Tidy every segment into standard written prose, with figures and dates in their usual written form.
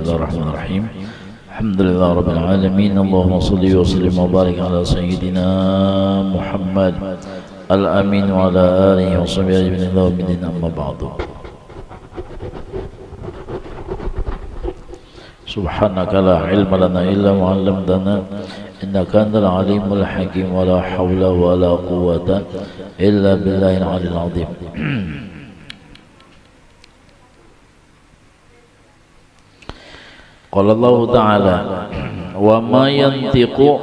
Bismillahirrahmanirrahim. Alhamdulillah rabbil alamin. Allahumma shalli wa sallim wa barik ala sayyidina Muhammad al-amin wa ala alihi wa sahbihi ajma'in. Amma ba'du. Subhanaka la ilma lana illa ma 'allamtana innaka antal alimul hakim wa la hawla wa la quwwata illa billahil aliyyil azim. Qala Allah Ta'ala wa ma yantiqu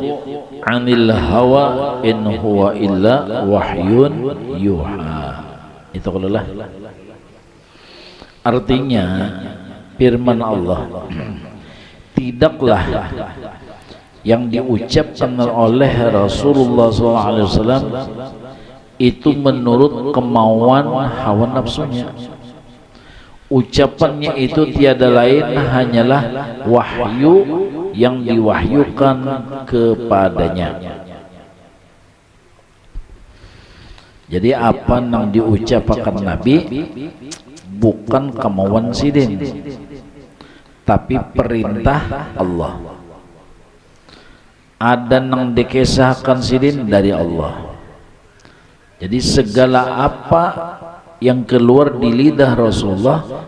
'anil hawa in huwa illa wahyun yuha. Itu qaulah. Artinya firman Allah, tidaklah yang diucapkan oleh Rasulullah SAW itu menurut kemauan hawa nafsunya. Ucapannya itu tiada lain hanyalah wahyu yang diwahyukan kepadanya. Jadi apa yang diucapkan Nabi bukan kemauan sidin, tapi perintah Allah. Ada yang dikisahkan sidin dari Allah. Jadi segala apa yang keluar di lidah Rasulullah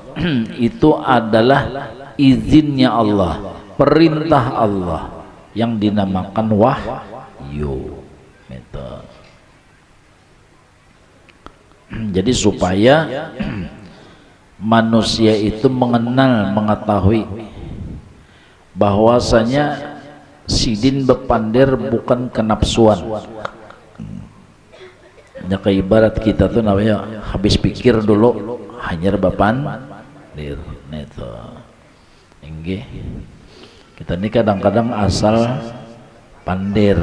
itu adalah izinnya Allah, perintah Allah yang dinamakan wahyu. Jadi supaya manusia itu mengenal, mengetahui bahwasanya sidin bepandir bukan kenapsuan. Ya, kayak ibarat kita tuh namanya habis pikir dulu hanya bepandir. Itu enggih. Kita ini kadang-kadang asal pandir,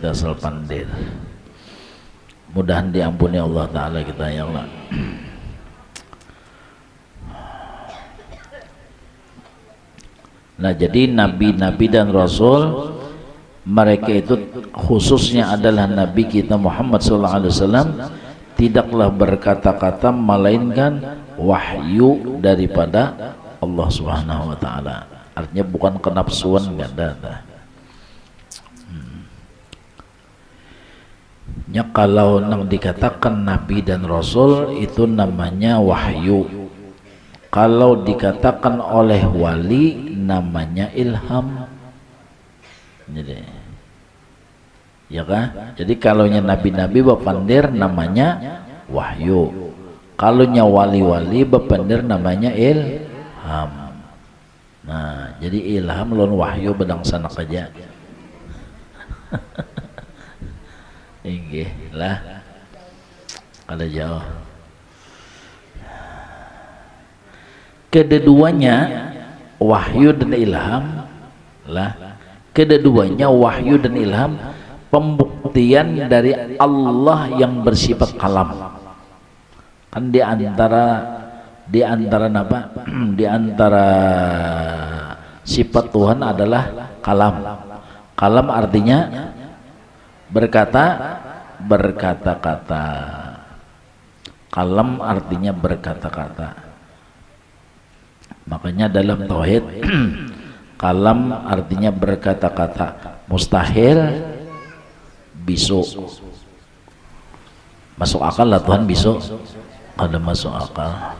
asal pandir. Mudahan diampuni Allah Ta'ala kita, ya Allah. Nah, jadi nabi-nabi dan rasul mereka itu khususnya adalah Nabi kita Muhammad SAW tidaklah berkata-kata melainkan wahyu daripada Allah Subhanahu Wa Ta'ala. Artinya bukan kenapsuan, nggak ada. Ya, kalau yang dikatakan Nabi dan Rasul itu namanya wahyu. Kalau dikatakan oleh wali namanya ilham. Jadi, ya kan? Jadi kalaunya nabi-nabi bepandir namanya wahyu. Kalaunya wali-wali bepandir namanya ilham. Nah, jadi ilham lawan wahyu bedang sanak aja. Inggih lah. Kalau jauh. Kedua-duanya wahyu dan ilham lah. Kedua-duanya wahyu dan ilham pembuktian dari Allah yang bersifat kalam. Kan di antara apa? Di antara sifat Tuhan adalah kalam. Kalam artinya berkata-kata. Kalam artinya berkata-kata. Makanya dalam tauhid kalam artinya berkata-kata, mustahil bisu. Masuk akal lah Tuhan bisu, ada masuk akal.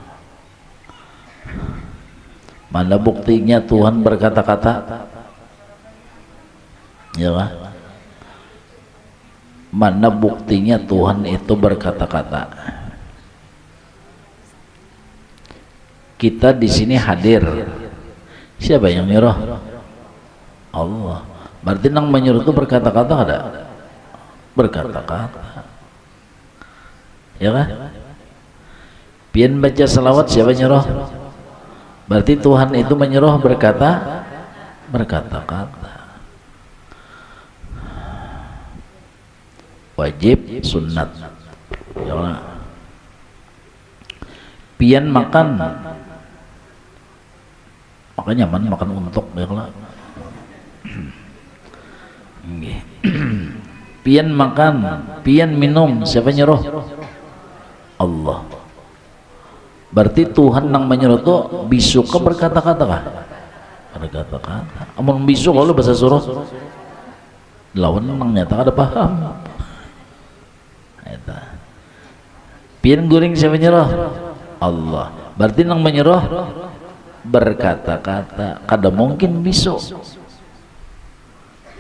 Mana buktinya Tuhan berkata-kata? Ya kan? Mana buktinya Tuhan itu berkata-kata? Kita di sini hadir. Siapa yang nyuruh? Allah. Berarti nang menyuruh itu berkata-kata ada? Berkata-kata. Ya kan? Pian baca selawat siapa nyuruh? Berarti Tuhan itu menyuruh berkata-kata. Wajib, sunnat. Ya Allah. Pian makan. Makanya makan untuk ya Allah. Pian makan, pian minum, siapa nyuruh? Allah. Berarti Tuhan yang menyuruh itu bisuka berkata-kata kah? berkata-kata. Amun bisu kalau bahasa surah lawan nang nyata ada paham. Eta. Pian guring siapa nyerah? Allah. Berarti nang menyerah berkata-kata. Kada mungkin bisu.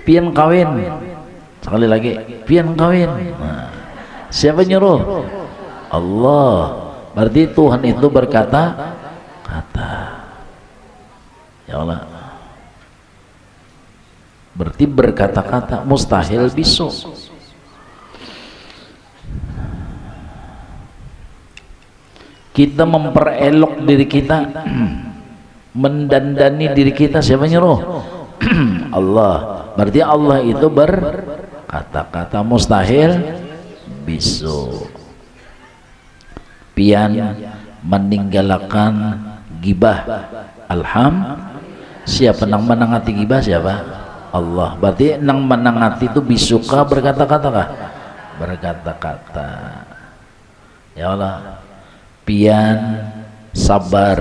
Pian kawin. Sekali lagi, pian kawin. Nah, siapa nyuruh? Allah. Berarti Tuhan itu berkata-kata. Ya Allah. Berarti berkata-kata mustahil bisu. Kita memperelok diri kita, mendandani diri kita, siapa nyuruh? Allah. Berarti Allah itu berkata-kata mustahil bisu. Pian meninggalkan gibah. Siapa nang menangati gibah? Siapa? Allah. Berarti nang menangati itu bisuka berkata-kata kah? Berkata-kata. Ya Allah. Pian sabar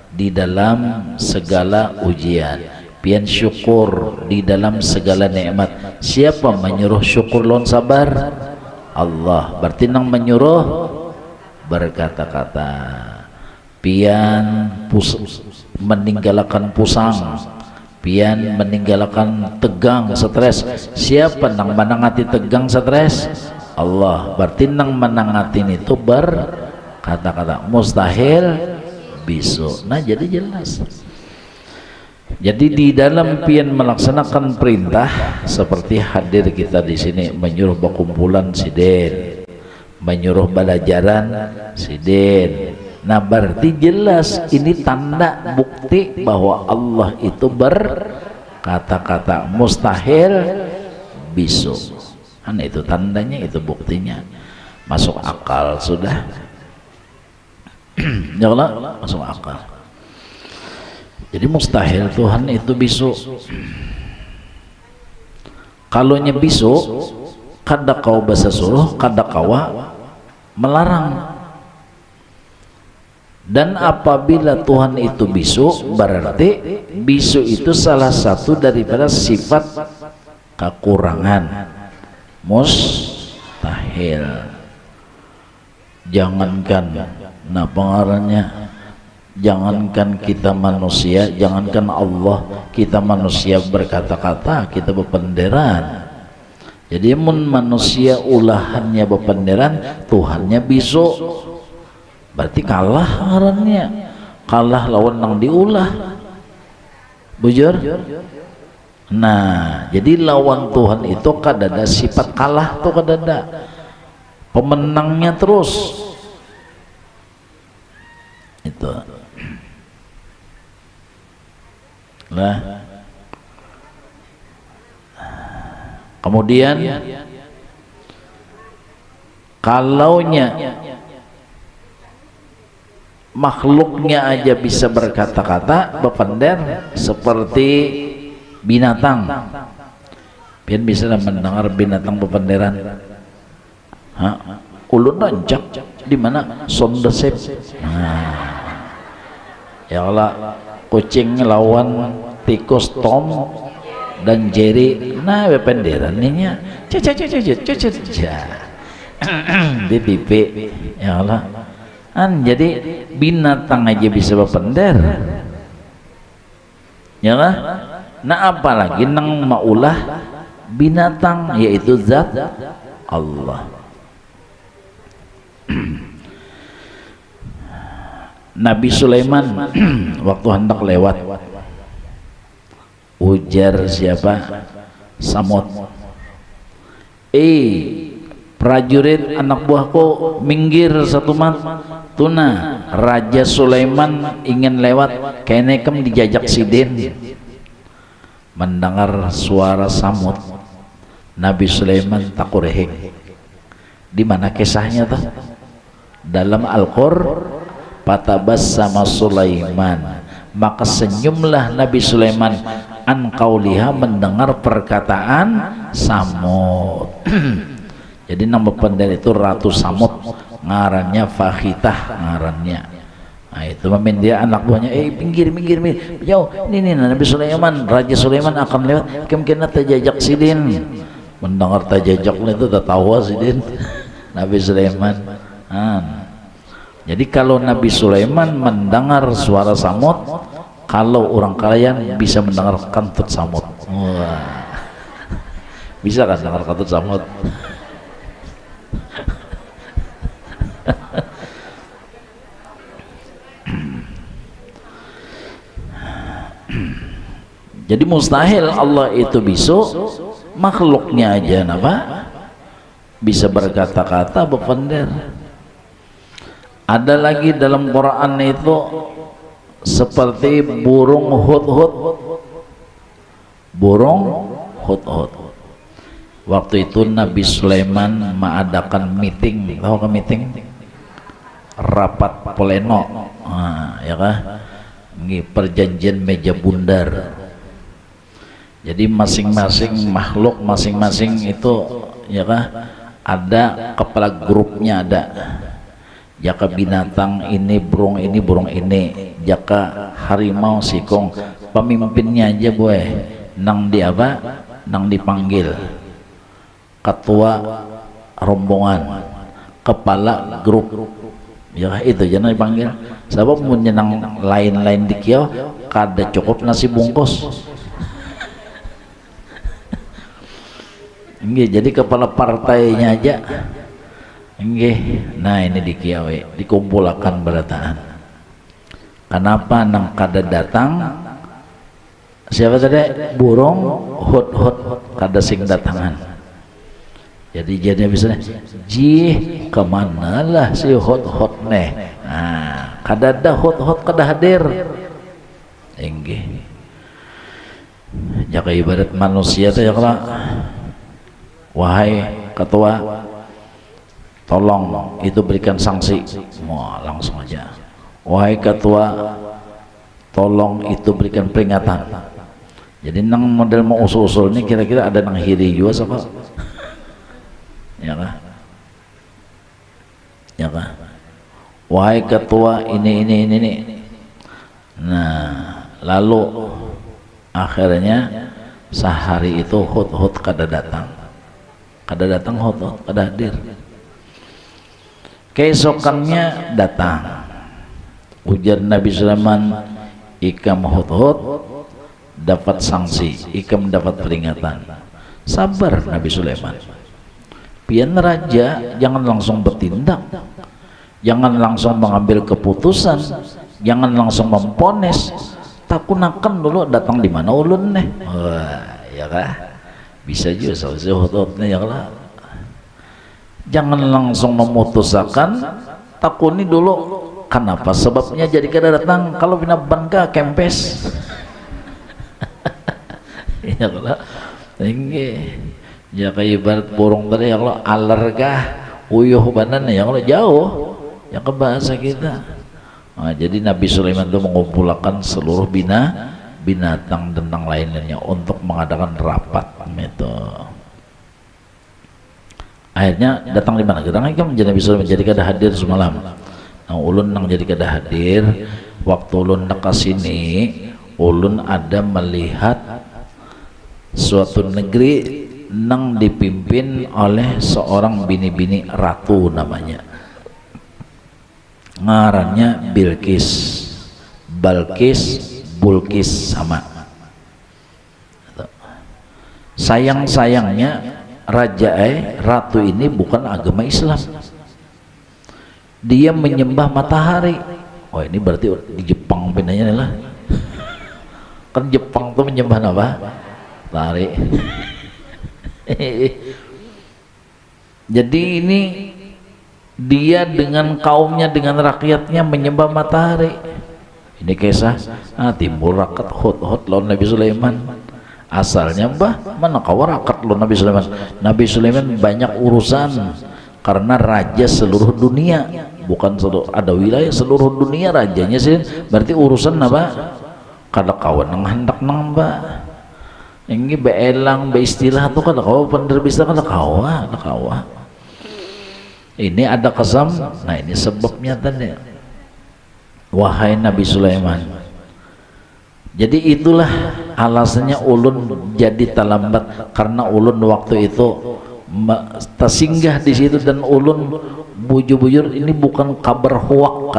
di dalam segala ujian, pian syukur di dalam segala nikmat. Siapa menyuruh syukur lon sabar? Allah. Berarti nang menyuruh berkata-kata. Pian meninggalkan pusang, pian meninggalkan tegang, stres. Siapa nang menangati tegang, stres? Allah. Berarti nang menangati itu kata-kata mustahil bisu. Nah, jadi jelas. Jadi di dalam pian melaksanakan perintah seperti hadir kita di sini, menyuruh berkumpulan sidin, menyuruh belajaran sidin. Nah, berarti jelas ini tanda bukti bahwa Allah itu berkata-kata mustahil bisu. Kan itu tandanya, itu buktinya. Masuk akal sudah. Ya Allah, masuk akal. Jadi mustahil Tuhan itu bisu. Kalau nya bisu, kada kau bahasa suruh, kada kawa melarang. Dan apabila Tuhan itu bisu, berarti bisu itu salah satu daripada sifat kekurangan. Mustahil. Jangankan, nah pengarahnya, jangankan kita manusia, jangankan Allah, kita manusia berkata-kata, kita berpenderan. Jadi manusia ulahannya berpenderan, Tuhannya bisu. Berarti kalah ngarannya, kalah lawan nang diulah. Bujur. Nah, jadi lawan Tuhan itu kadada sifat kalah tuh kadada. Pemenangnya terus. Itu. Nah. Kemudian kalaunya makhluknya aja bisa berkata-kata, berpender seperti binatang. Pian bisa mendengar binatang berpenderan. Ulun rancak di mana sondesep. Ya Allah, kucing lawan tikus Tom dan Jerry, nah berpenderannya di pipi. Ya Allah, jadi binatang aja bisa berpender. Ya Allah, nah apalagi nang maulah binatang, yaitu zat Allah. Nabi Sulaiman waktu hendak lewat, ujar siapa? Samud. Prajurit anak buahku minggir satu mat. Tuna Raja Sulaiman ingin lewat, kene kem dijajak sidin. Mendengar suara Samud, Nabi Sulaiman takurehing. Di mana kisahnya tuh? Dalam Al-Qur'an, fatabassama Sulaiman, maka senyumlah Nabi Sulaiman an qauliha, mendengar perkataan Samud. Jadi nama pendek itu Ratu Samud, ngarannya Fakhitah ngarannya. Nah itu mamin dia anak buahnya, pinggir jauh, ini Nabi Sulaiman, Raja Sulaiman akan lewat, kemungkinan terjajak sidin, mendengar terjajak itu tertawa sidin Nabi Sulaiman. Jadi kalau Nabi Sulaiman mendengar suara Samud, kalau orang kalian bisa mendengar kantut Samud. Wah. Bisa kan dengar kantut Samud? Jadi mustahil Allah itu bisa, makhluknya aja napa bisa berkata-kata berpender. Ada lagi dalam Quran itu seperti burung hudhud. Burung hudhud. Waktu itu Nabi Sulaiman mengadakan meeting, tahu ke meeting? Rapat pleno, ya kan? Perjanjian meja bundar. Jadi masing-masing makhluk, masing-masing itu ya kan ada kepala grupnya ada. Jaka binatang ini, burung ini, jaka harimau, sikong, pemimpinnya aja boy, nang di apa? Nang dipanggil ketua rombongan, kepala grup, ya itu jangan dipanggil. Sebab menyenang lain-lain di kiau, kada cukup nasi bungkus. Jadi kepala partainya aja. Nah ini di kiawe dikumpulkan berataan. Kenapa nang kada datang? Siapa tadi? Burung hud kada sing datangan. Jadi bisa jih kemana lah si hud neh. Nah kada ada hud kada hadir. Jaka ibarat manusia tuh ya kalau wahai ketua, tolong itu berikan sanksi. Wah langsung aja. Wahai ketua, tolong itu berikan peringatan. Jadi nang model mau usul-usul ini kira-kira ada nang hiri juga siapa? Ya kah? Ya kah? Wahai ketua ini. Nah lalu akhirnya sehari itu hud kada datang. Kada datang hud kada hadir. Keesokannya datang, ujar Nabi Sulaiman, ikam hud dapat sanksi, ikam dapat peringatan. Sabar Nabi Sulaiman. Pian raja jangan langsung bertindak, jangan langsung mengambil keputusan, jangan langsung memponis. Takunakan dulu datang di mana ulun nih. Wah, ya kah? Bisa juga hudhudnya ya lah. Jangan langsung memutuskan, takuni dulu kenapa sebabnya jadi kada datang. Kalau bina bangka kempes ya lah ya kayak ibarat burung tadi ya Allah alergah uyuh banan ya Allah jauh yang ke bahasa kita. Nah, jadi Nabi Sulaiman itu mengumpulkan seluruh binatang tentang lainnya untuk mengadakan rapat itu. Akhirnya datang di mana? Kita kan menjadi Nabi Sulaiman jadi kada hadir semalam. Nah, ulun nang jadi kada hadir. Waktu ulun nak sini, ulun ada melihat suatu negeri nang dipimpin oleh seorang bini-bini ratu namanya. Ngarannya Bilqis, Balqis, Bulqis sama. Sayang-sayangnya ratu ini bukan agama Islam. Dia menyembah matahari. Oh ini berarti di Jepang pinanya lah. Kan Jepang tuh menyembah apa? Matahari. Jadi ini dia dengan kaumnya, dengan rakyatnya menyembah matahari. Ini kisah timbul rakat hud lawan Nabi Sulaiman. Asalnya mana kau rakat lawan Nabi Sulaiman. Nabi Sulaiman banyak urusan karena raja seluruh dunia, bukan ada wilayah seluruh dunia rajanya sih. Berarti urusan apa? Kada kawan nang hendak nang ini beelang istilah tuh kada kawa penerbisa kada kawa. Ini ada kesam. Nah ini sebabnya tadi wahai Nabi Sulaiman. Jadi itulah alasannya ulun jadi terlambat, karena ulun waktu itu tersinggah di situ dan ulun bujur-bujur ini bukan kabar hoak,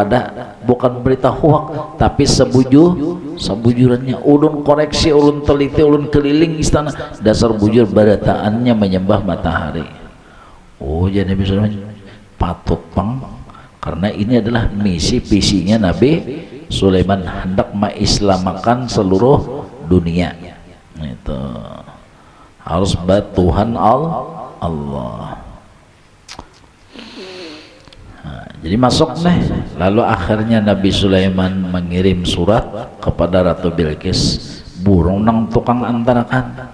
bukan berita hoak, tapi sebujurannya ulun koreksi, ulun teliti, ulun keliling istana, dasar bujur beritaannya menyembah matahari. Oh, jadi Nabi Sulaiman patut pang, karena ini adalah misi visinya Nabi Sulaiman, hendak mengislamakan seluruh dunia. Itu harus Tuhan Allah. Nah, jadi masuk nih. Lalu akhirnya Nabi Sulaiman mengirim surat kepada Ratu Bilqis, burung nang tukang antarakan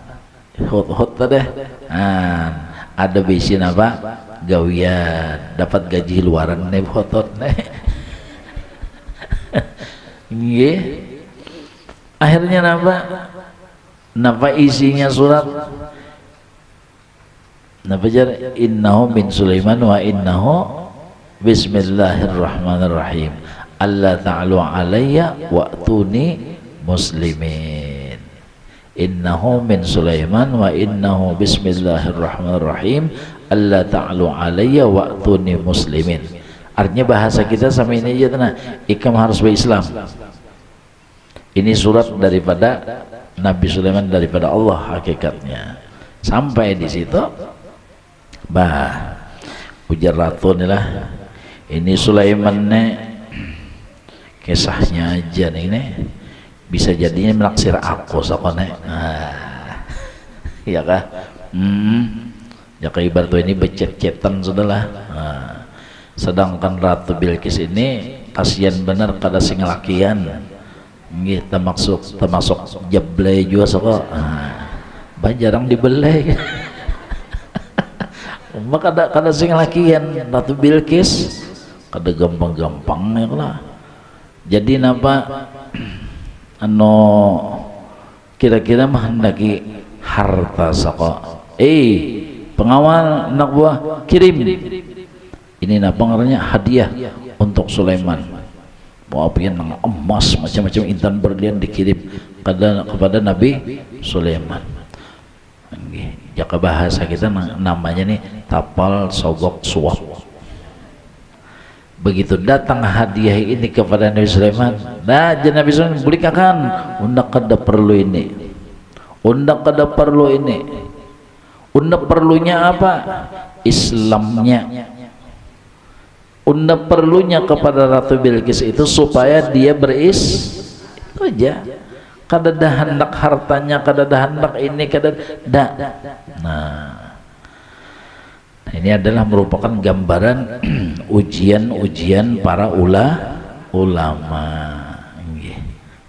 hot tadi. Nah, ada bisin apa? Gawian, dapat gaji luaran nih hotot nih. Nggih. Akhirnya napa isinya surat? Napa jar innahu min Sulaiman wa innahu bismillahirrahmanirrahim. Allah ta'alu alayya wa'tuni muslimin. Innahu min Sulaiman wa innahu bismillahirrahmanirrahim. Allah ta'alu alayya wa'tuni muslimin. Artinya bahasa kita sama ini aja tenang, ikam harus berislam. Ini surat daripada Nabi Sulaiman daripada Allah hakikatnya. Sampai di situ, ujar ratu inilah, ini Sulaiman nih kisahnya aja nih, bisa jadinya menaksir aku sokone. Ya kah? Ya kayak ibarat ini becet-cetan sudahlah. Sedangkan Ratu Bilqis ini kasihan benar kada sing lakian, kita termasuk jeblay juga soko, jarang dibelai. Maka kada sing lakian Ratu Bilqis, kada gampang-gampang ya lah. Jadi napa kira-kira mah hendaki harta soko, pengawal anak buah kirim. Ini napa ngarannya hadiah untuk Sulaiman. Mau apian emas macam-macam intan berlian dikirim kepada Nabi Sulaiman. Jaka bahasa kita namanya nih tapal sogok suap. Begitu datang hadiah ini kepada Nabi Sulaiman, nah Nabi Sulaiman belikan undak kada perlu ini, undak kada perlu ini, undak perlunya apa? Islamnya. Unda perlunya kepada Ratu Bilqis itu supaya dia itu aja. Kada dah hendak hartanya, kada dah hendak ini, kada dah. Nah, ini adalah merupakan gambaran ujian-ujian para ulama.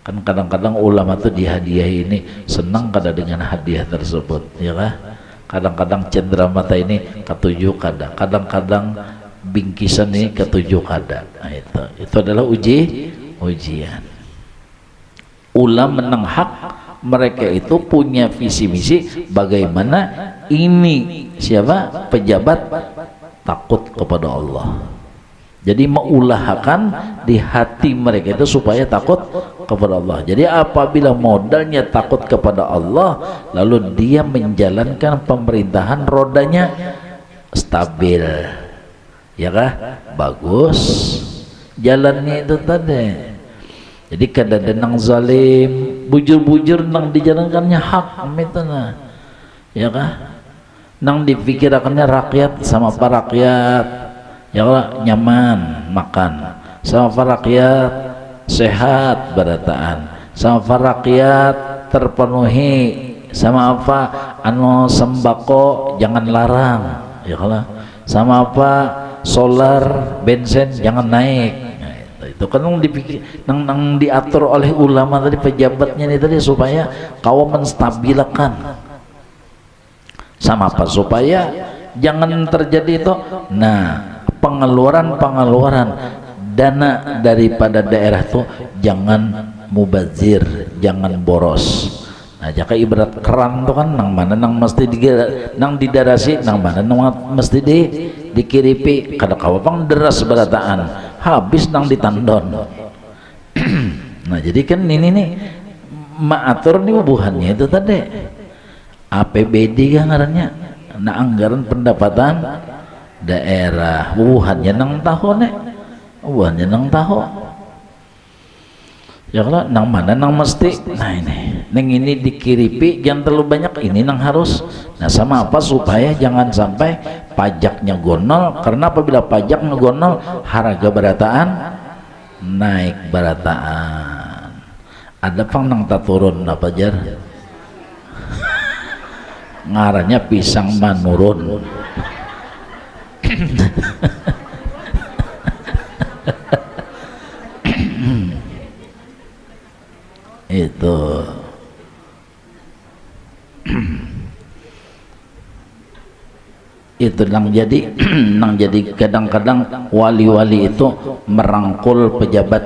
Kan kadang-kadang ulama tuh dihadiahi ini senang kada dengan hadiah tersebut, ya kah? Kadang-kadang cenderamata ini ketujuh kada, kadang-kadang bingkisan ini ketujuh kada. Nah, itu adalah ujian. Ulama menang hak, mereka itu punya visi misi bagaimana ini siapa pejabat takut kepada Allah. Jadi mengulahkan di hati mereka itu supaya takut kepada Allah. Jadi apabila modalnya takut kepada Allah, lalu dia menjalankan pemerintahan, rodanya stabil. Ya kah? Bagus jalannya itu tadi. Jadi kada ada nang zalim, bujur-bujur nang dijalankannya hak itu nah. Ya kah? Nang dipikirkannya rakyat sama para rakyat, ya kah? Nyaman makan, sama para rakyat sehat berataan, sama para rakyat terpenuhi, sama apa sembako jangan larang, ya kah? Sama apa solar, bensin jangan naik. Nah, itu kan nang diatur oleh ulama tadi, pejabatnya ini tadi, supaya kau menstabilkan. Sama apa? Supaya jangan terjadi itu. Nah, pengeluaran dana daripada daerah itu jangan mubazir, jangan boros. Nah, jika ibarat keran itu kan nang mana nang mesti didarasi, nang mana nang mesti dikiripi. Kada kawapang deras berataan habis nang ditandon. Nah jadi kan ini nih maatur nih bubuhannya itu tadi APBD kan ngarannya, nah anggaran pendapatan daerah bubuhannya nang tahu nih, bubuhannya nang tahu ya kalau nang mana nang mesti, nah ini dikiripi jangan terlalu banyak, ini nang harus. Nah sama apa supaya jangan sampai pajaknya gonol, karena apabila pajak ngegonol harga barataan naik barataan. Ada pang nang tak turun apa jar ngarannya pisang manurun. itu nang jadi kadang-kadang wali-wali itu merangkul pejabat.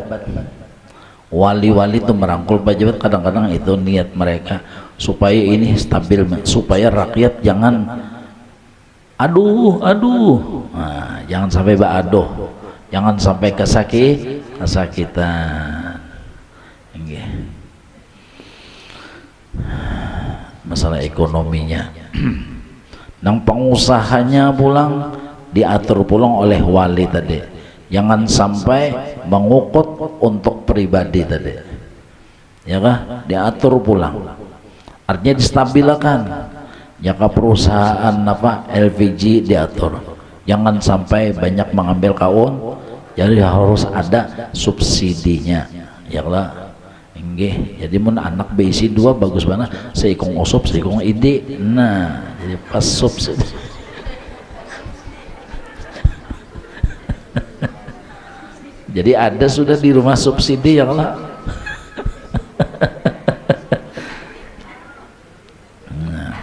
Wali-wali itu merangkul pejabat, kadang-kadang itu niat mereka supaya ini stabil, supaya rakyat jangan aduh. Nah, jangan sampai baadoh, jangan sampai kesakitan. Masalah ekonominya nang pengusahanya pulang diatur pulang oleh wali tadi, jangan sampai mengukut untuk pribadi tadi, ya kah, diatur pulang, artinya distabilkan. Jika perusahaan apa LPG diatur, jangan sampai banyak mengambil kaun, jadi harus ada subsidinya, ya lah. Jadi mun anak BC 2 bagus banget, seikong osop seikong ide, nah jadi pas subsidi. Jadi ada sudah di rumah subsidi, ya lah. Nah.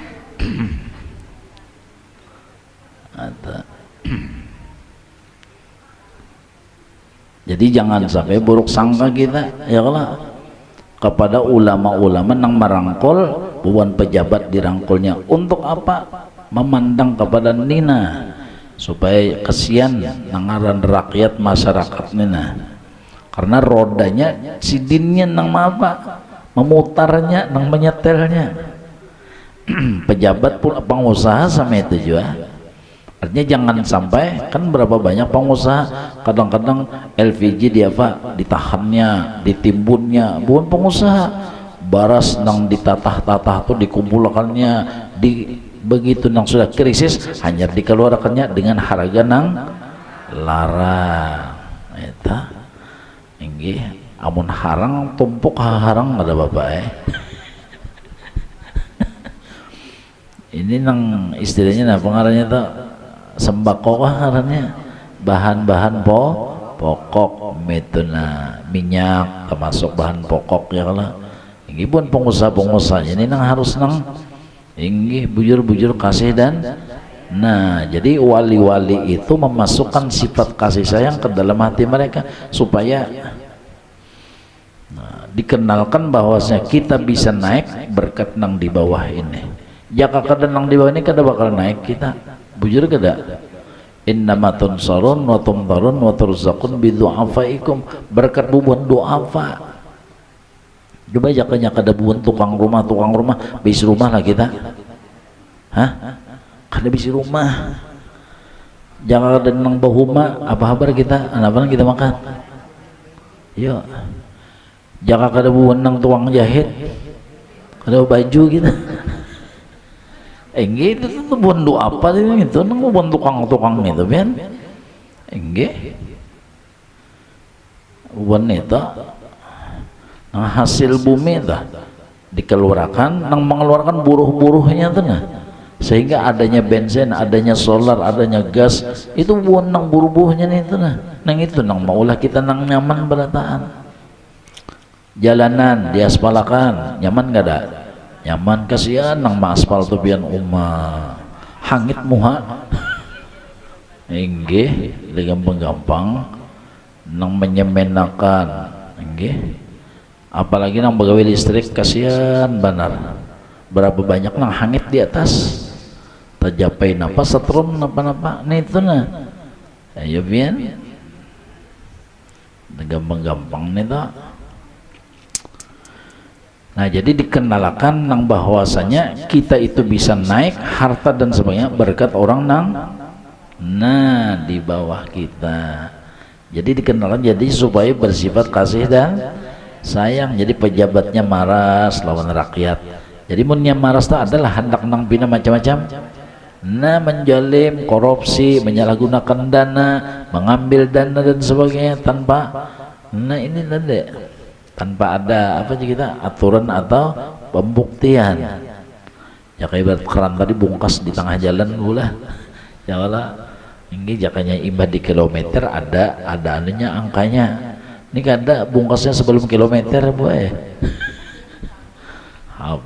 Jadi jangan sampai buruk sangka kita, ya lah, kepada ulama-ulama nang merangkul bukan pejabat dirangkulnya untuk apa? Memandang kepada nina supaya kesian nangaran rakyat masyarakat nina, karena rodanya sidinnya nang apa? Memutarnya nang menyetelnya. Pejabat pun pengusaha sama itu juga. Artinya jangan sampai, kan berapa banyak pengusaha kadang-kadang LPG dia apa ditahannya, ditimbunnya, bukan pengusaha baras nang ditatah-tatah tuh dikumpulkannya, di begitu nang sudah krisis hanya dikeluarkannya dengan harga nang larang. Eta inggih amun harang tumpuk harang ada bapak ini nang istilahnya apa ngarannya tuh sembako ngarannya, bahan-bahan pokok metuna minyak termasuk bahan pokok, ya lah. Ini pun pengusaha-pengusaha ini nang harus nang ini bujur-bujur kasih dan nah jadi wali-wali itu memasukkan sifat kasih sayang ke dalam hati mereka supaya dikenalkan bahwasanya kita bisa naik berkat nang di bawah ini. Jika kada nang di bawah ini kada bakal naik kita. Bujur kada, innama tunsarun wa tumtarun wa turzaqun bidu'afaikum, berkat bubuhan du'afa. Coba jakanya kada bubuhan tukang rumah bis rumah lah kita, hah? Kada bisi rumah, jangan ada nang bahuma apa kabar kita, apa kita makan, yo, jangan kada bubuhan nang tukang jahit, kada baju kita. Gitu tuh bukan doa apa itu, nang bukan tukang itu kan, bukan itu, nang hasil bumi itu dikeluarkan, nang mengeluarkan buruh-buruhnya tuh nah, sehingga adanya bensin, adanya solar, adanya gas, itu bukan nang buruh-buruhnya itu nah, nang itu nang maulah kita nang nyaman berataan, jalanan diaspalakan, nyaman gak ada? Nyaman, kasihan nang maaspal tu pian hangit muha inggih gampang nang menyemenakan inggih, apalagi nang pegawai listrik kasihan benar, berapa banyak nang hangit di atas tercapai napa setrum napa nih itu nah, ayo pian gampang-gampang nih tak. Nah, jadi dikenalkan nang bahwasanya kita itu bisa naik harta dan sebagainya berkat orang nang di bawah kita. Jadi dikenalkan jadi supaya bersifat kasih dan sayang. Jadi pejabatnya maras lawan rakyat. Jadi munnya maras itu adalah hendak nang bina macam-macam. Nah, menjalim, korupsi, menyalahgunakan dana, mengambil dana dan sebagainya tanpa ini tadi tanpa ada apa sih kita aturan atau pembuktian. Ya kayak ibarat keran tadi bungkas di tengah jalan pula. Ya Allah, ini jakanya imbah di kilometer ada anunya angkanya. Ini kan ada bungkasnya sebelum kilometer boy.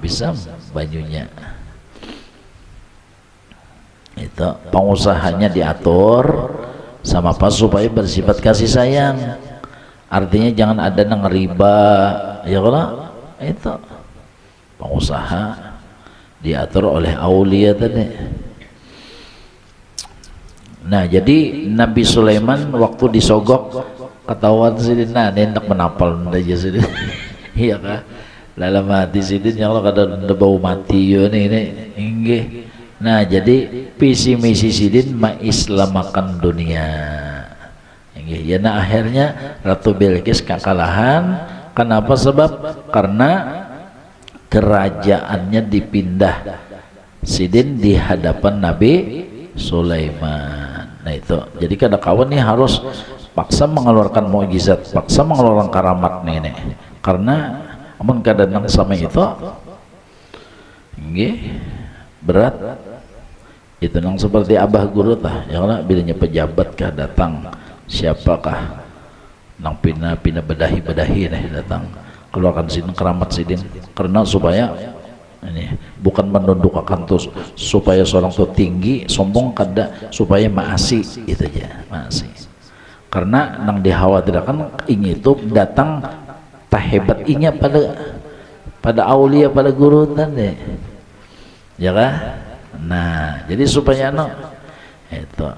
Bisa bajunya. Itu pengusahanya diatur sama apa supaya bersifat kasih sayang. Artinya jangan ada nang riba, ya kalau itu pengusaha diatur oleh aulia tadi. Nah, jadi Nabi Sulaiman waktu disogok ketahuan sidin, nah hendak menapal aja sidin. Iya kah? Dalam hati sidin ya Allah kada bau mati yo ini inggih. Nah, jadi visi misi sidin mengislamakan dunia. Ya, nah akhirnya Ratu Bilqis kekalahan. Kenapa? Sebab karena kerajaannya dipindah sidin di hadapan Nabi Sulaiman. Nah itu, jadi kada kawan nih harus paksa mengeluarkan mukjizat, paksa mengeluarkan karamat nih. Karena amun kada nang sama itu, berat. Itu nang seperti abah guru tah, ya kan bilanya pejabat kah datang. Siapakah nang pina bedahi nih datang keluarkan sidin keramat sidin karena supaya ini bukan menundukkan tuh supaya seorang tuh tinggi sombong kada supaya maasi itu aja maasi karena nang dikhawatirkan ini itu datang tak hebat inya pada aulia pada guru tadi ya kan. Nah jadi supaya itu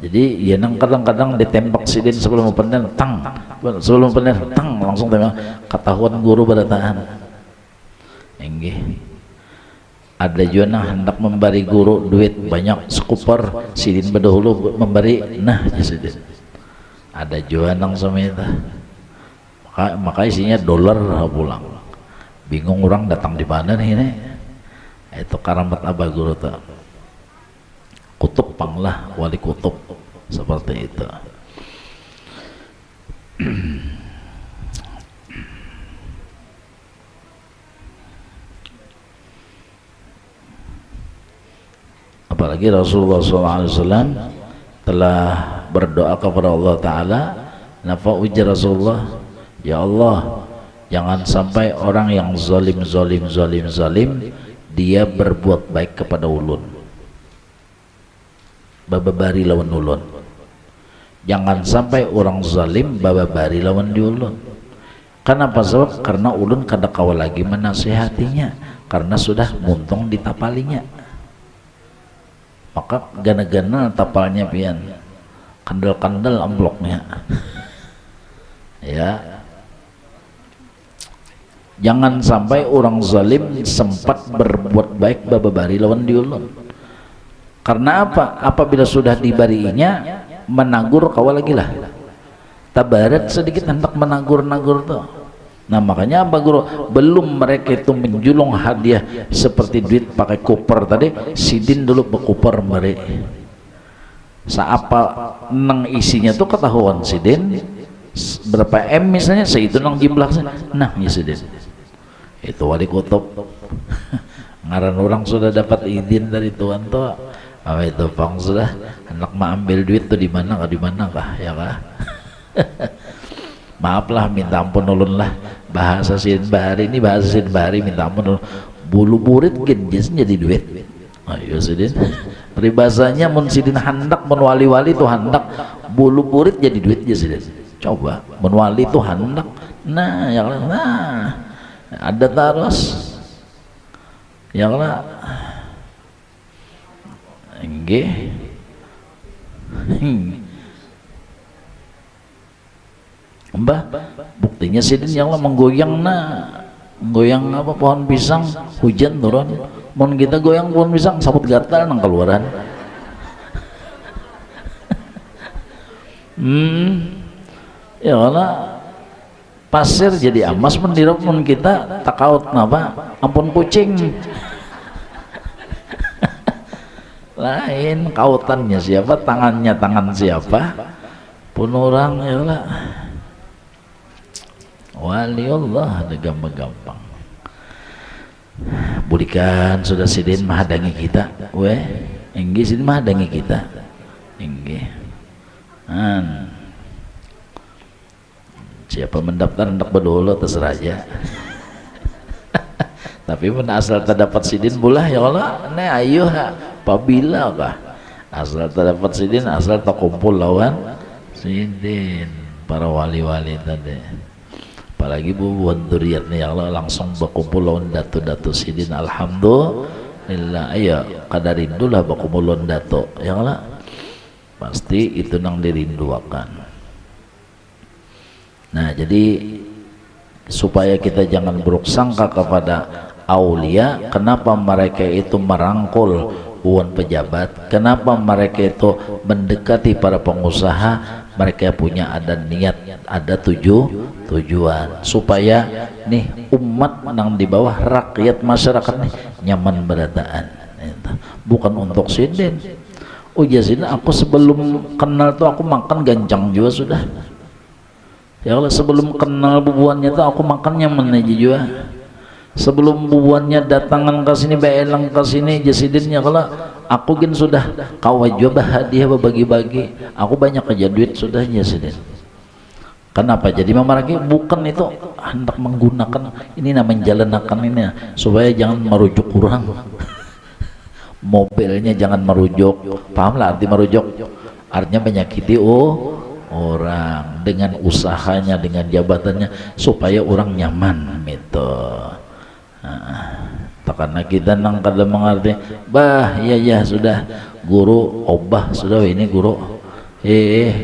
jadi ya nang kadang-kadang ditembak sidin sebelum panen tang langsung tembak ketahuan guru berataan enggih. Ada juga nah hendak memberi guru duit banyak skuper sidin berdahulu memberi nah sidin ada juga nang sama itu maka isinya dolar pulang bingung orang datang di mana nih ini itu karamat abah guru tuh kutub panglah wali kutub seperti itu. Apalagi Rasulullah SAW telah berdoa kepada Allah Ta'ala nafa ujar Rasulullah ya Allah jangan sampai orang yang zalim dia berbuat baik kepada ulun bababari lawan ulun. Jangan sampai orang zalim bababari lawan diulun. Kenapa? Sebab karena ulun kada kawal lagi menasihatinya karena sudah muntung ditapalinya. Maka gana-gana tapalnya pian kandel-kandel amploknya. Ya. Jangan sampai orang zalim sempat berbuat baik bababari lawan diulun. Karena apa? Apabila sudah dibarinya menagur kawal lagi lah tabarat sedikit hendak menagur tuh. Nah makanya apa guru belum mereka itu menjulung hadiah seperti duit pakai koper tadi sidin dulu berkoper mereka seapa nang isinya tuh ketahuan sidin berapa M misalnya seitu nang jumlahnya nah ya sidin itu wali kutub ngaran orang sudah dapat izin dari Tuhan tuh apa itu pang sudah anak ambil duit tuh di mana kah ya kah. Maaflah minta ampun ulun lah bahasa Sidin Bahari ini bahasa Sidin Bahari minta ampun bulu burit genjes jadi duit ayo Sidin peribahasanya mun Sidin hendak menwali-wali tuh hendak bulu burit jadi duit ya Sidin coba menwali tuh hendak nah yang nah ada terus yang lah enggak mbah buktinya sidin yang lah menggoyang nah goyang apa pohon pisang hujan turun, mun kita goyang pohon pisang sabut gatal nang keluaran. Ya karena pasir jadi amas mendirap mun kita takaut napa ampun kucing. Lain kautannya siapa, tangannya tangan siapa pun orang ya lah. Waliullah ada gampang-gampang. Budikan sudah sidin mahadangi kita, weh, enggi sidin mahadangi kita, enggi. Siapa mendaftar hendak berdolo terserah aja. Tapi pun asal terdapat sidin bulah ya Allah, ne ayo apabila kah asal terdapat sidin, asal tak kumpul lawan sidin para wali-wali tadi. Apalagi bubuhan duriat nih ya Allah langsung berkumpul lawan datu-datu sidin, alhamdulillah. Ayo kadarindulah berkumpul lawan datu ya Allah, pasti itu nang dirinduakan. Nah jadi supaya kita jangan buruk sangka kepada aulia, kenapa mereka itu merangkul uang pejabat, kenapa mereka itu mendekati para pengusaha, mereka punya ada niat, ada tujuan supaya nih umat yang di bawah, rakyat masyarakat nih nyaman berataan, bukan untuk sidin. Oh jasin aku sebelum kenal tuh aku makan gancang juga sudah ya Allah, sebelum kenal bubuannya tuh aku makannya mana juga. Sebelum bubuannya datangan ke sini, beelang ke sini, jasidinnya kalau aku gin sudah kawajah hadiah bagi-bagi. Aku banyak aja duit sudah jasidin. Kenapa? Jadi memaraki bukan itu hendak menggunakan ini namanya menjalankan ini supaya jangan merujuk kurang. Mobilnya jangan merujuk, pahamlah arti merujuk? Artinya menyakiti orang dengan usahanya, dengan jabatannya supaya orang nyaman gitu. Karena kita nang kada mengerti bah ya sudah guru obah sudah ini guru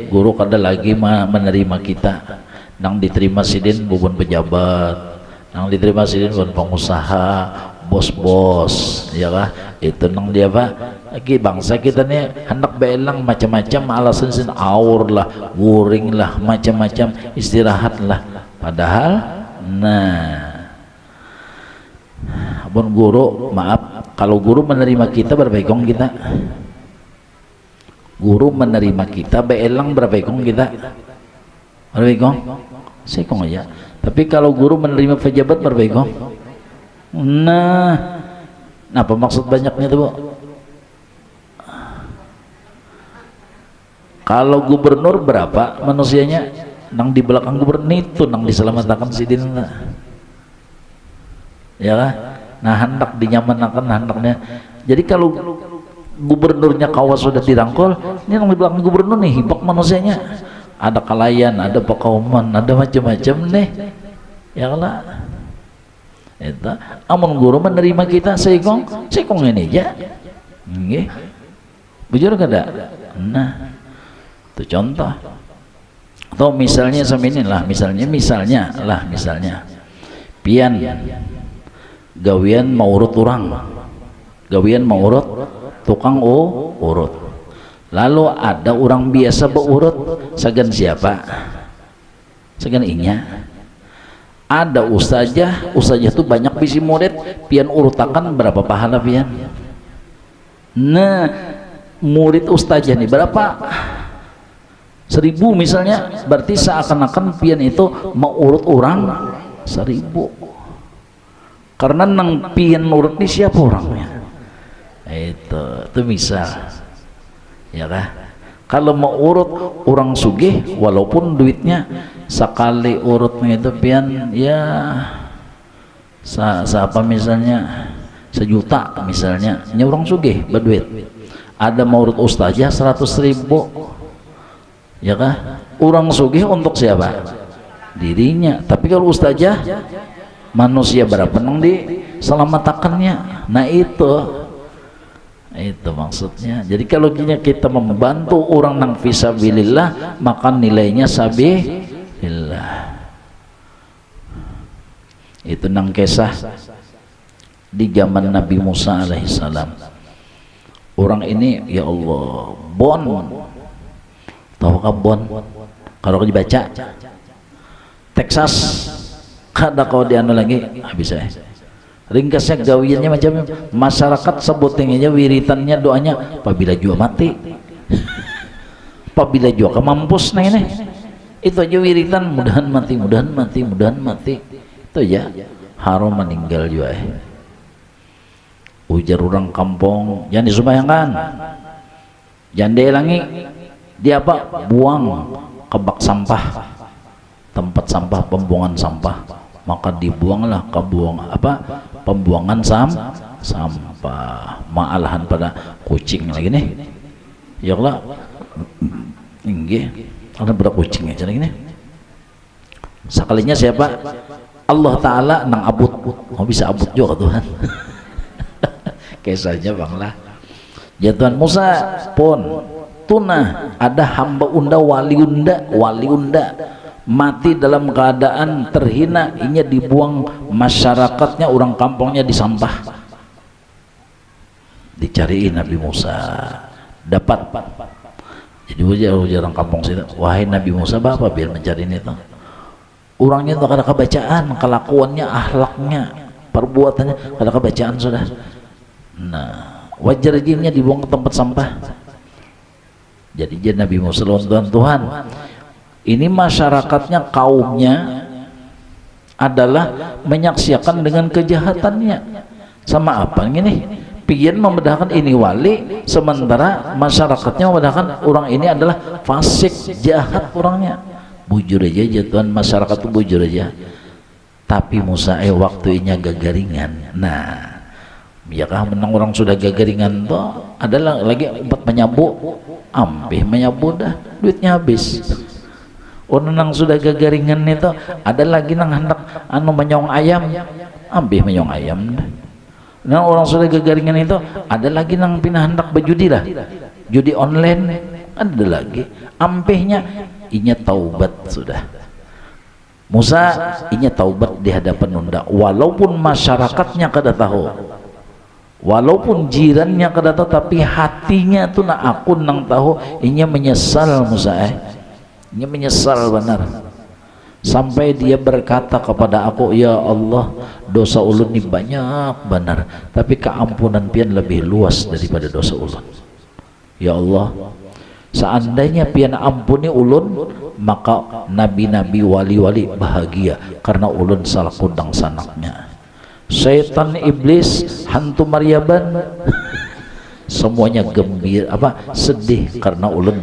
guru kada lagi menerima kita nang diterima sidin bubun pejabat, nang diterima sidin bubun pengusaha, bos-bos ya kah, itu nang dia pak lagi bangsa kita nih hendak belang macam-macam alasan sin aur lah, wuring lah, macam-macam istirahat lah, padahal nah abon guru maaf kalau guru menerima kita berapa ekong kita, guru menerima kita belang berapa ekong kita, berapa ekong sekong aja. Tapi kalau guru menerima pejabat berapa ekong? Nah apa maksud banyaknya itu Bu? Kalau gubernur berapa manusianya nang di belakang gubernur itu nang diselamatkan sidin ya lah. Nah hendak dinyamanakan hendaknya. Jadi kalau gubernurnya kawas sudah dirangkul, ini nang di belakang gubernur nih hibak manusianya, ada kalayan, ada pakauman, ada macam-macam nih ya lah. Itu amun guru menerima kita sekong ini aja nggih bujur kada. Nah itu contoh. Atau misalnya semini lah, misalnya pian gawian mau urut orang, gawian mau urut tukang urut, lalu ada orang biasa beurut segan siapa, segan inya. Ada ustazah tuh banyak bisi murid, pian urutakan berapa pahala pian. Nah murid ustazah nih berapa? 1000 misalnya, berarti seakan-akan pian itu mau urut orang 1000. Karena nang pian urut nih siapa orangnya? Itu misal, ya kah? Kalau mau urut orang sugih, walaupun duitnya sekali urutnya itu pian ya siapa misalnya 1 juta misalnya, ini orang sugih berduit. Ada mau urut ustazah 100.000, ya kah? Orang sugih untuk siapa? Dirinya. Tapi kalau ustazah manusia berapa nang diselamatkannya? Nah itu maksudnya. Jadi kalau kita membantu orang nang fisabilillah, maka nilainya sabilillah. Itu nang kisah di zaman Nabi Musa alaihissalam. Orang ini ya Allah, Bon, tahukah Bon? Kalau dibaca Texas, kada kau dianu lagi habis saya. Ringkasnya gawiannya macam masyarakat sebutin aja wiritannya doanya apabila jua mati, apabila jua kemampus nah ini. Itu aja wiritan, mudahan mati, mudahan mati, mudahan mati. Itu aja harum meninggal juga. Ujar orang kampung, jangan disubayangkan, jangan dihilangi. Dia apa? Buang ke bak sampah, tempat sampah, pembuangan sampah. Maka dibuanglah ke pembuangan sampah. Maalahan pada kucing lagi nih. Ya Allah, ini ada berapa kucing aja lagi nih. Sekalinya siapa? Allah Ta'ala nang abut. Oh bisa abut juga Tuhan. Kisahnya banglah. Ya Tuhan Musa pun tunah ada hamba unda wali unda mati dalam keadaan terhina, inya dibuang masyarakatnya, orang kampungnya disampah. Dicariin Nabi Musa dapat. Jadi ujar orang kampung situ, wahai Nabi Musa, bapak biar mencari ini tuh orangnya tuh kada kebacaan, kelakuannya, akhlaknya, perbuatannya kada kebacaan sudah. Nah wajar jinnya dibuang ke tempat sampah. Jadi dia Nabi Musa Tuhan, ini masyarakatnya, kaumnya adalah menyaksikan dengan kejahatannya. Sama apa ini? Pian membedahkan ini wali, sementara masyarakatnya membedahkan orang ini adalah fasik, jahat orangnya. Bujur aja Tuhan, masyarakat itu bujur aja. Tapi Musa waktunya gagaringan. Nah, ya kah menang orang sudah gagaringan toh, ada lagi 4 menyabu, ampih menyabu dah, duitnya habis. Orang nang sudah gagaringan itu ada lagi nang hendak menyong ayam, ampih menyong ayam dah. Nah orang sudah gagaringan itu ada lagi nang pindah hendak berjudi lah, judi online ada lagi, ampihnya inya taubat sudah. Musa inya taubat di hadapan unda, walaupun masyarakatnya kada tahu, walaupun jirannya kada tahu, tapi hatinya tuh nak akun nang tahu, inya menyesal Musa inya menyesal benar. Sampai dia berkata kepada aku, ya Allah, dosa ulun ini banyak benar, tapi keampunan pian lebih luas daripada dosa ulun. Ya Allah, seandainya pian ampuni ulun, maka nabi-nabi, wali-wali bahagia karena ulun salah kundang sanaknya. Setan, iblis, hantu maryaban semuanya gembira sedih karena ulun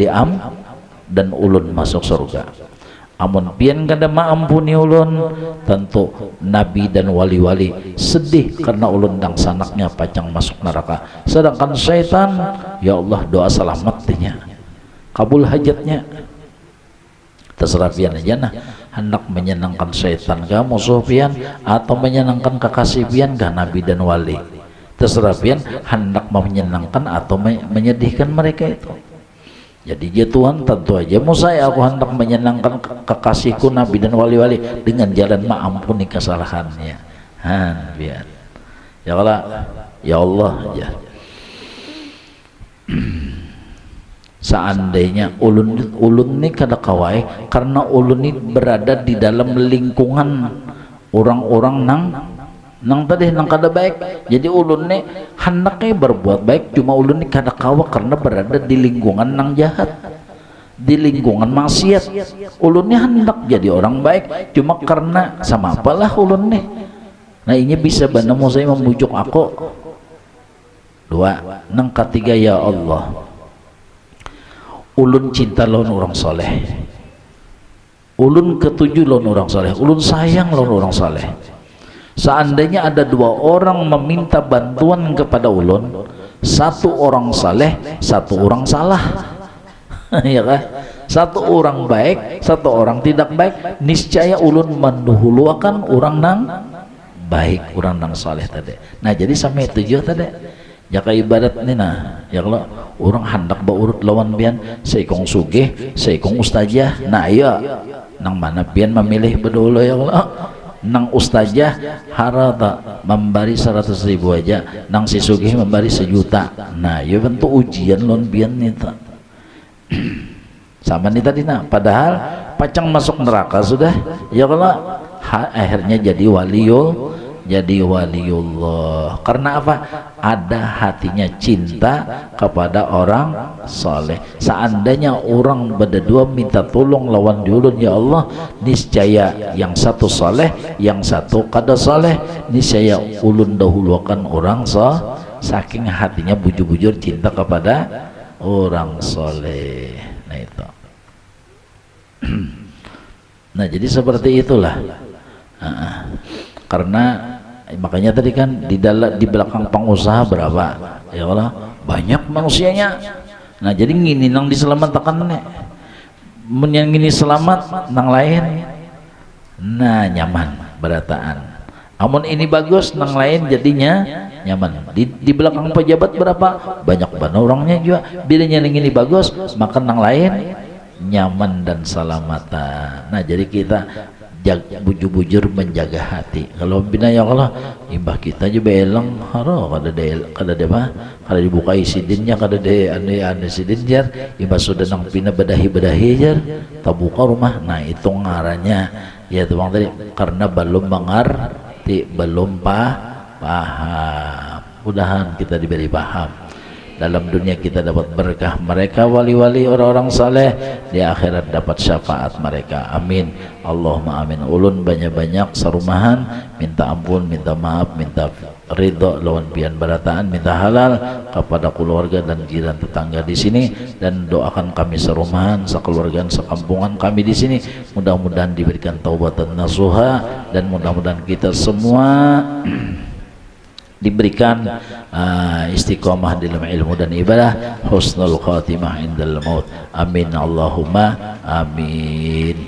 dan ulun masuk surga. Amun pian kada maampuni ulun, tentu nabi dan wali-wali sedih karena ulun dang sanaknya pacang masuk neraka. Sedangkan syaitan, ya Allah, doa selamatnya, kabul hajatnya. Terserah pian aja nah, hendak menyenangkan syaitan kah musuh pian, atau menyenangkan kekasih pian kah nabi dan wali. Terserah pian hendak menyenangkan atau menyedihkan mereka itu. Jadi ya Tuhan, tentu aja Musa aku hendak menyenangkan kekasihku nabi dan wali-wali dengan jalan mengampuni kesalahannya. Biar ya Allah, ya Allah aja. Seandainya ulun ini kada kawai, karena ulun ini berada di dalam lingkungan orang-orang nang kada baik. Jadi ulun ini hendaknya berbuat baik, cuma ulun ini kada kawa karena berada di lingkungan nang jahat, di lingkungan maksiat. Ulun ini hendak jadi orang baik, cuma karena sama apalah ulun ini. Nah ini bisa benar saya membujuk aku. 2, nang ketiga, ya Allah, ulun cinta lawan orang soleh. Ulun ketujuh lawan orang soleh. Ulun sayang lawan orang soleh. Seandainya ada 2 orang meminta bantuan kepada ulun, 1 orang saleh, 1 orang salah, ya kan? 1 orang baik, 1 orang tidak baik, niscaya ulun mendahulukan orang nang baik, orang nang saleh tadi. Nah jadi sampai 7 tadi. Ya kayak ibarat nih nah, ya kalau orang hendak berurut lawan pian, seikong sugih, seikong ustazah. Nah iya, nang mana pian memilih berdulu ya Allah. nang ustazah harata memberi 100.000 aja, nang si sugih memberi 1.000.000. Nah ya bentuk ujian lon bian nita sama nih tadi. Nah padahal pacang masuk neraka sudah ya, kalau akhirnya jadi waliullah. Karena apa? Ada hatinya cinta kepada orang soleh. Seandainya orang berdua minta tolong lawan diulun, ya Allah niscaya yang satu soleh, yang satu kada soleh, niscaya ulun dahulukan orang saking hatinya bujur-bujur cinta kepada orang soleh. Nah itu. Nah jadi seperti itulah. Karena makanya tadi kan di belakang pengusaha berapa ya Allah, banyak manusianya. Nah jadi ngini nang diselamatkan nih, yang ngini selamat nang lain, nah nyaman berataan. Amun ini bagus nang lain jadinya nyaman. Di belakang pejabat berapa banyak banget orangnya juga, bilanya yang ini bagus maka nang lain nyaman dan salamatan. Nah jadi kita bujur-bujur menjaga hati. Kalau bina ya Allah imbah kita juga elang haro kada dibuka isidinnya, kada de ane sidin jar imbah sudah nang pina bedahi jar tabuka rumah. Nah itu ngarannya ya tuang tadi karena belum mengerti, belum paham. Mudahan kita diberi paham. Dalam dunia kita dapat berkah mereka, wali-wali orang-orang saleh, di akhirat dapat syafaat mereka. Amin Allahumma amin. Ulun banyak-banyak sarumahan minta ampun, minta maaf, minta ridho lawan pian barataan, minta halal kepada keluarga dan jiran tetangga di sini, dan doakan kami sarumahan, sekeluargaan, sekampungan kami di sini. Mudah-mudahan diberikan taubatan nasuha, dan mudah-mudahan kita semua diberikan istiqomah dalam ilmu dan ibadah, husnul khatimah indal maut. Amin Allahumma amin.